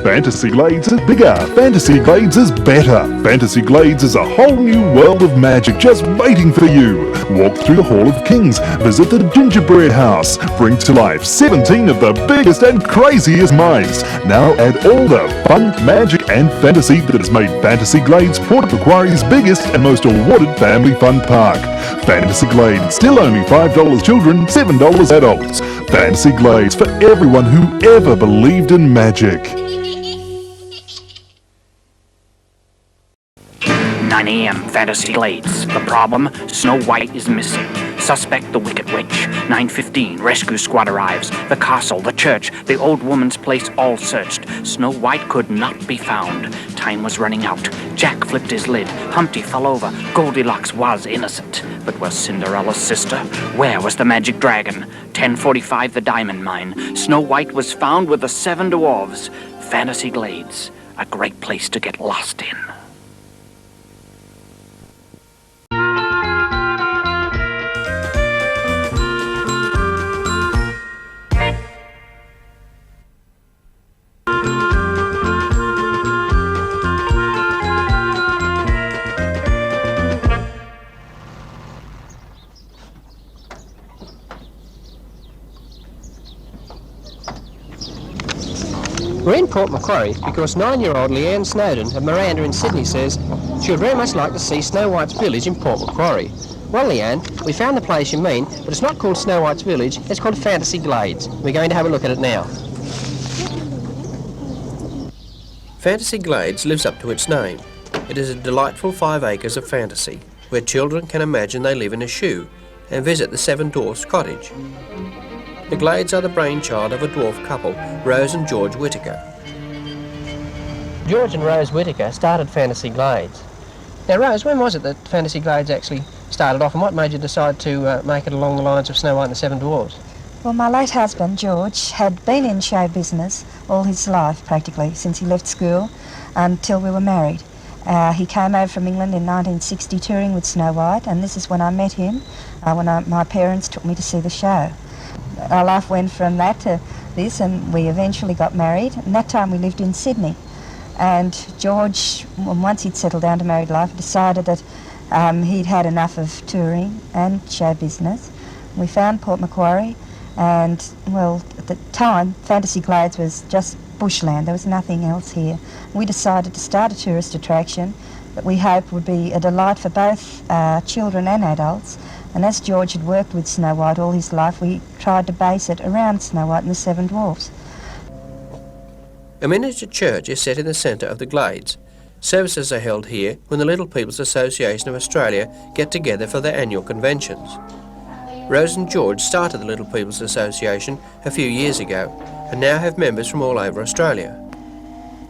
Fantasy Glades is bigger. Fantasy Glades is better. Fantasy Glades is a whole new world of magic just waiting for you. Walk through the Hall of Kings, visit the gingerbread house, bring to life 17 of the biggest and craziest minds. Now add all the fun, magic and fantasy that has made Fantasy Glades Port Macquarie's biggest and most awarded family fun park. Fantasy Glades, still only $5 children, $7 adults. Fantasy Glades for everyone who ever believed in magic. 9 a.m. Fantasy Glades. The problem? Snow White is missing. Suspect the Wicked Witch. 9:15. Rescue squad arrives. The castle, the church, the old woman's place all searched. Snow White could not be found. Time was running out. Jack flipped his lid. Humpty fell over. Goldilocks was innocent. But was Cinderella's sister? Where was the magic dragon? 10:45. The diamond mine. Snow White was found with the 7 dwarves. Fantasy Glades. A great place to get lost in. We're in Port Macquarie because 9-year-old Leanne Snowden of Miranda in Sydney says she would very much like to see Snow White's village in Port Macquarie. Well, Leanne, we found the place you mean, but it's not called Snow White's village, it's called Fantasy Glades. We're going to have a look at it now. Fantasy Glades lives up to its name. It is a delightful 5 acres of fantasy, where children can imagine they live in a shoe and visit the 7 Dwarfs' cottage. The Glades are the brainchild of a dwarf couple, Rose and George Whitaker. George and Rose Whitaker started Fantasy Glades. Now, Rose, when was it that Fantasy Glades actually started off, and what made you decide to make it along the lines of Snow White and the 7 Dwarfs? Well, my late husband, George, had been in show business all his life, practically, since he left school until we were married. He came over from England in 1960 touring with Snow White, and this is when I met him, when my parents took me to see the show. Our life went from that to this, and we eventually got married, and that time we lived in Sydney. And George, once he'd settled down to married life, decided that he'd had enough of touring and show business. We found Port Macquarie, and, well, at the time, Fantasy Glades was just bushland. There was nothing else here. We decided to start a tourist attraction that we hoped would be a delight for both children and adults. And as George had worked with Snow White all his life, we tried to base it around Snow White and the 7 Dwarfs. A miniature church is set in the centre of the Glades. Services are held here when the Little People's Association of Australia get together for their annual conventions. Rose and George started the Little People's Association a few years ago and now have members from all over Australia.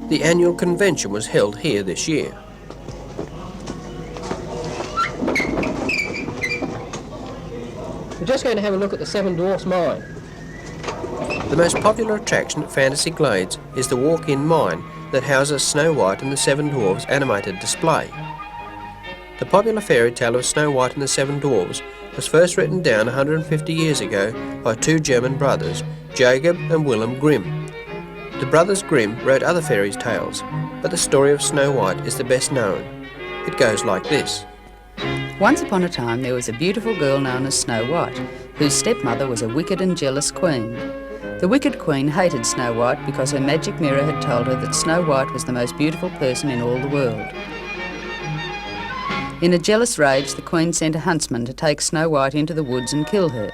The annual convention was held here this year. We're just going to have a look at the 7 Dwarfs mine. The most popular attraction at Fantasy Glades is the walk-in mine that houses Snow White and the 7 Dwarfs animated display. The popular fairy tale of Snow White and the 7 Dwarfs was first written down 150 years ago by 2 German brothers, Jacob and Wilhelm Grimm. The brothers Grimm wrote other fairy tales, but the story of Snow White is the best known. It goes like this. Once upon a time there was a beautiful girl known as Snow White, whose stepmother was a wicked and jealous queen. The wicked queen hated Snow White because her magic mirror had told her that Snow White was the most beautiful person in all the world. In a jealous rage, the queen sent a huntsman to take Snow White into the woods and kill her.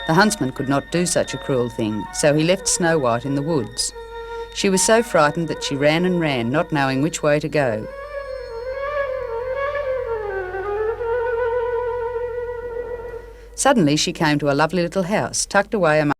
The huntsman could not do such a cruel thing, so he left Snow White in the woods. She was so frightened that she ran and ran, not knowing which way to go. Suddenly she came to a lovely little house, tucked away among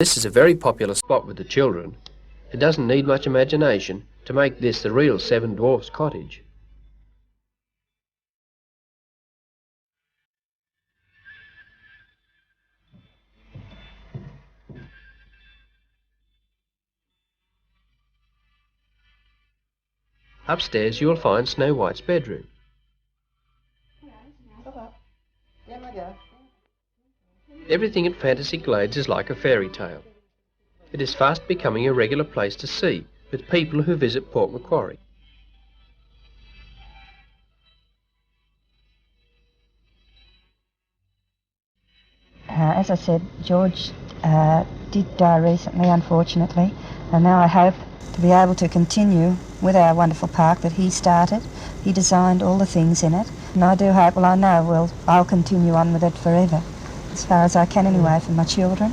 This is a very popular spot with the children. It doesn't need much imagination to make this the real Seven Dwarfs cottage. Upstairs you will find Snow White's bedroom. Everything at Fantasy Glades is like a fairy tale. It is fast becoming a regular place to see with people who visit Port Macquarie. As I said, George did die recently, unfortunately, and now I hope to be able to continue with our wonderful park that he started. He designed all the things in it, and I do hope, well, I know I'll continue on with it forever, as far as I can anyway, for my children.